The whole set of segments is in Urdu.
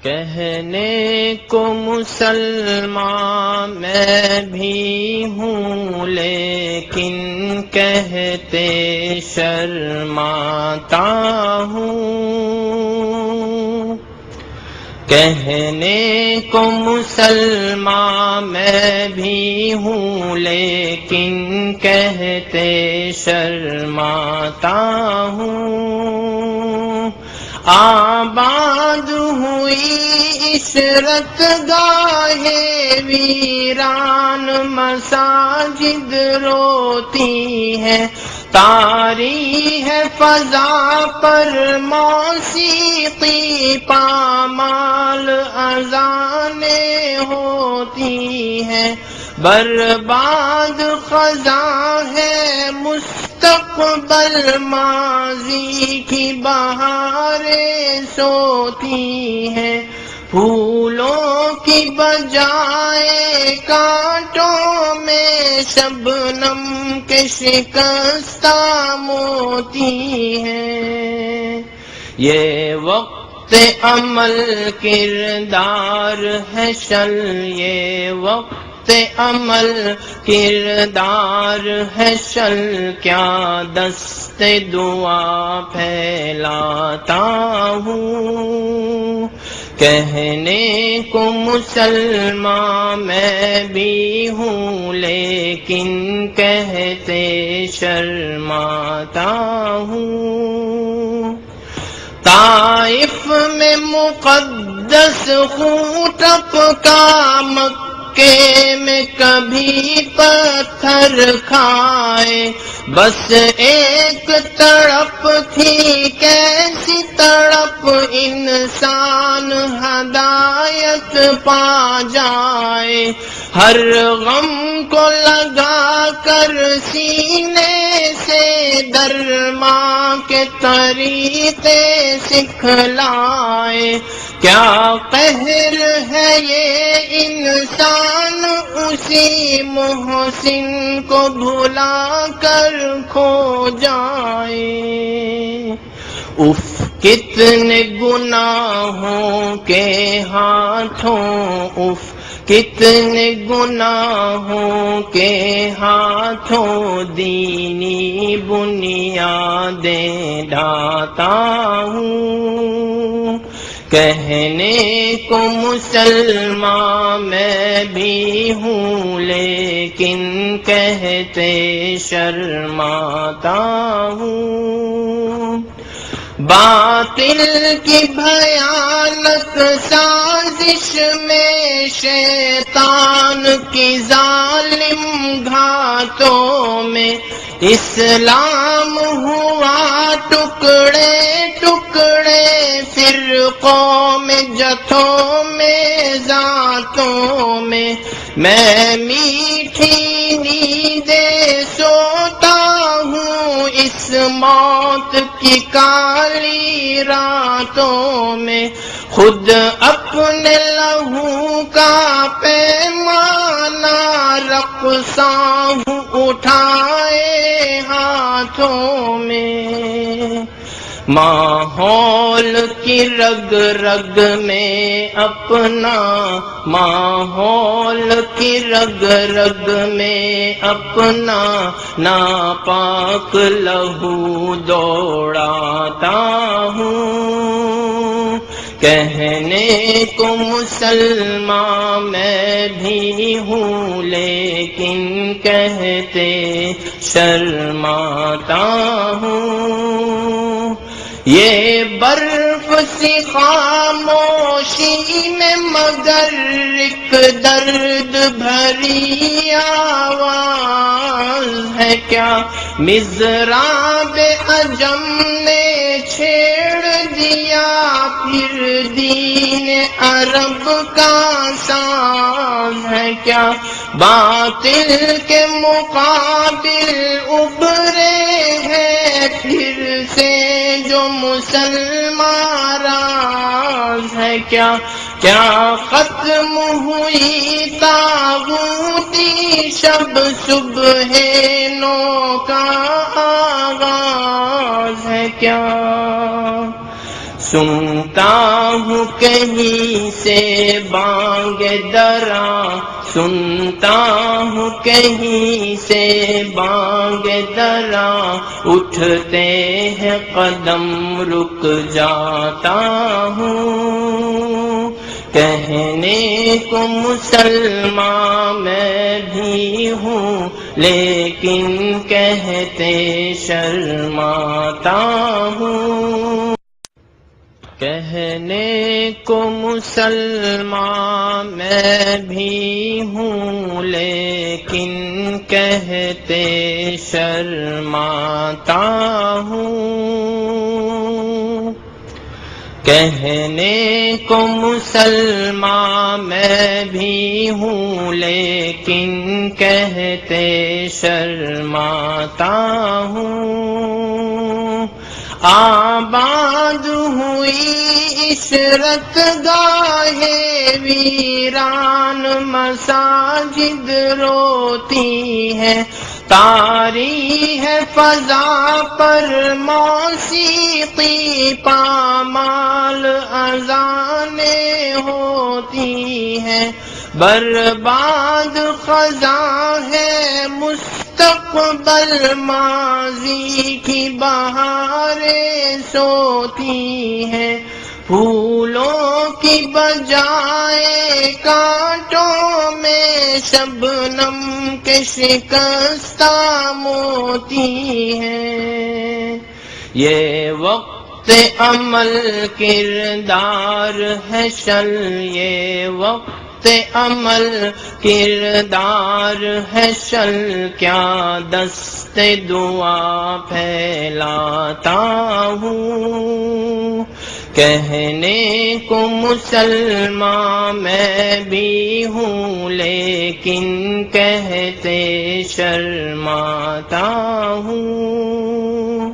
کہنے کو مسلمان میں بھی ہوں لیکن کہتے شرماتا ہوں. کہنے کو مسلمان میں بھی ہوں لیکن کہتے شرماتا ہوں. آباد ہوئی عشرت گاہے ویران مساجد روتی ہے. طاری ہے فضا پر موسیقی پامال اذانیں ہوتی ہیں. برباد خزاں ہے مستقبل ماضی کی بہاریں سوتی ہیں. پھولوں کی بجائے کانٹوں میں شبنم کے شکستہ موتی ہیں. یہ وقت عمل کردار ہے شل، یہ وقت عمل کردار ہے شل، کیا دست دعا پھیلاتا ہوں. کہنے کو مسلمان میں بھی ہوں لیکن کہتے شرماتا ہوں. طائف میں مقدس خون ٹپکا، مکے میں کبھی پتھر کھائے. بس ایک تڑپ تھی، کیسی تڑپ انسان ہدایت پا جائے. ہر غم کو لگا کر سینے سے درماں کے طریقے سکھلائے. کیا قہر ہے یہ انسان اسی محسن کو بھلا کر کھو جائے. اف کتنے گناہوں کے ہاتھوں، اف کتنے گناہوں کے ہاتھوں دینی بنیادیں ڈھاتا ہوں. کہنے کو مسلمان میں بھی ہوں لیکن کہتے شرماتا ہوں. باطل کی بھیانک سازش میں شیطان کی ظالم گھاتوں میں اسلام ہوا ٹکڑے ٹکڑے، فرقوں میں جتھوں میں ذاتوں میں. میں میٹھی نیندیں سوتا ہوں اس موت کی کالی راتوں میں. خود اپنے لہو کا پیمانہ رقصاں ہوں اٹھائے ہاتھوں میں. ماحول کی رگ رگ میں اپنا، ماحول کی رگ رگ میں اپنا ناپاک لہو دوڑاتا ہوں. کہنے کو مسلمان میں بھی ہوں لیکن کہتے شرماتا ہوں. یہ برف سی خاموشی میں مگر ایک درد بھری آواز ہے. کیا مضراب عجم نے چھیڑ دیا پھر دین عرب کا ساز ہے. کیا باطل کے مقابل ابھرے ہیں پھر سے جو مسلمان راز ہے. کیا ختم ہوئی طاغوتی شب صبح نو کا آغاز ہے. کیا سنتا ہوں کہیں سے بانگ درا، سنتا ہوں کہیں سے بانگ درا، اٹھتے ہیں قدم رک جاتا ہوں، کہنے کو مسلمان میں بھی ہوں لیکن کہتے شرماتا ہوں، کہنے کو مسلمان میں بھی ہوں لیکن کہتے شرماتا ہوں، کہنے کو مسلمان میں بھی ہوں لیکن کہتے شرماتا ہوں، آباد ہوئی عشرت گاہ ویران مساجد روتی ہے، طاری ہے فضا پر موسیقی پامال اذانیں ہوتی ہیں، برباد خزاں ہے مستقبل ماضی کی بہاریں سوتی ہیں، پھولوں کی بجائے کانٹوں میں شبنم کے شکستہ موتی ہیں، یہ وقت عمل کردار ہے شل، یہ وقت عمل کردار ہے شل، کیا دست دعا پھیلاتا ہوں، کہنے کو مسلمان میں بھی ہوں لیکن کہتے شرماتا ہوں،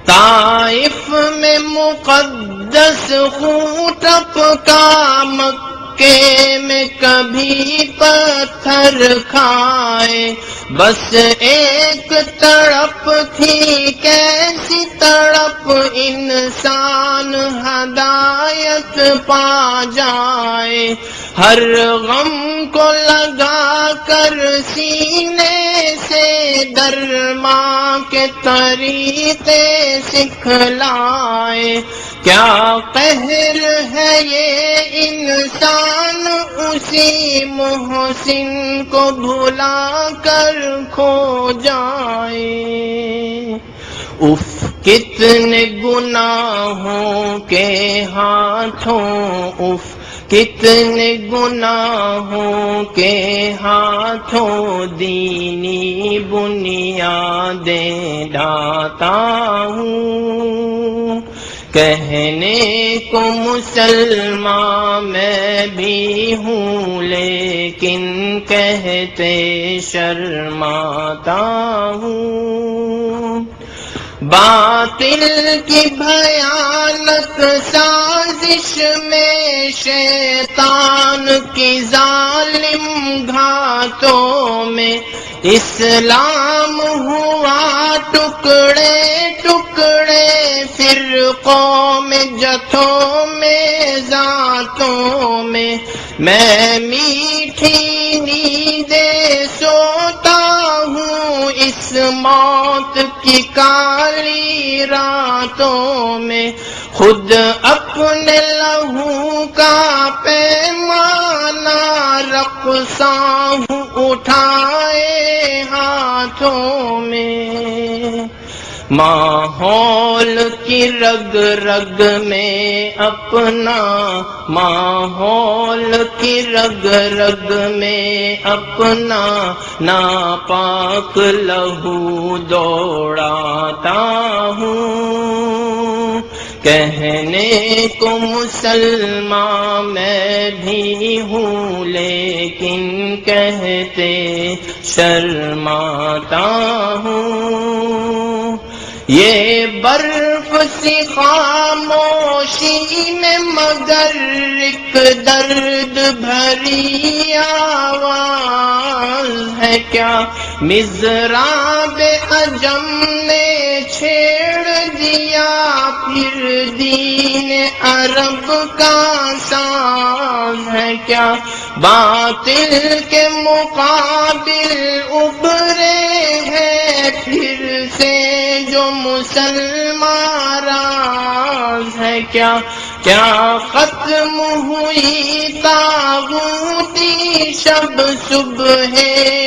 طائف میں مقدس خون ٹپکا، مکے میں کبھی پتھر کھائے، بس ایک تڑپ تھی کیسی تڑپ انسان ہدایت پا جائے، ہر غم کو لگا کر سینے سے درماں کے طریقے سکھلائے، کیا قہر ہے یہ انسان اسی محسن کو بھلا کر کھو جائے، اف کتنے گناہوں کے ہاتھوں، اف کتنے گناہوں کے ہاتھوں دینی بنیادیں ڈھاتا ہوں، کہنے کو مسلمان میں بھی ہوں لیکن کہتے شرماتا ہوں، باطل کی بھیانک سازش میں شیطان کی ظالم گھاتوں میں اسلام ہوا ٹکڑے ٹکڑے، فرقوں میں جتھوں میں ذاتوں میں میٹھی نیندیں سوتا ہوں اس موت کی کالی راتوں میں، خود اپنے لہو کا پیمانہ رقصاں ہوں اٹھائے ہاتھوں میں، ماحول کی رگ رگ میں اپنا، ماحول کی رگ رگ میں اپنا ناپاک لہو دوڑاتا ہوں، کہنے کو مسلمان میں بھی ہوں لیکن کہتے شرماتا ہوں، یہ برف سی خاموشی میں مگر ایک درد بھری آواز ہے، کیا مضراب عجم نے چھیڑ دیا پھر دین عرب کا ساز ہے کیا، باطل کے مقابل ابھرے ہیں پھر سے جو مسلمان راز ہے کیا، کیا ختم ہوئی طاغوتی شب صبح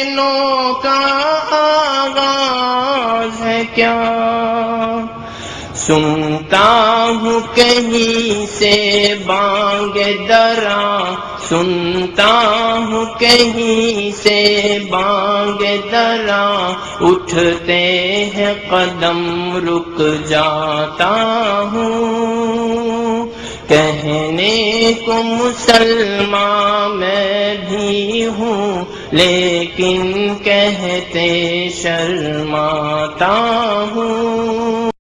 نو کا آغاز ہے کیا، سنتا ہوں کہیں سے بانگ درا، سنتا ہوں کہیں سے بانگ درا، اٹھتے ہیں قدم رک جاتا ہوں، کہنے کو مسلمان میں بھی ہوں لیکن کہتے شرماتا ہوں۔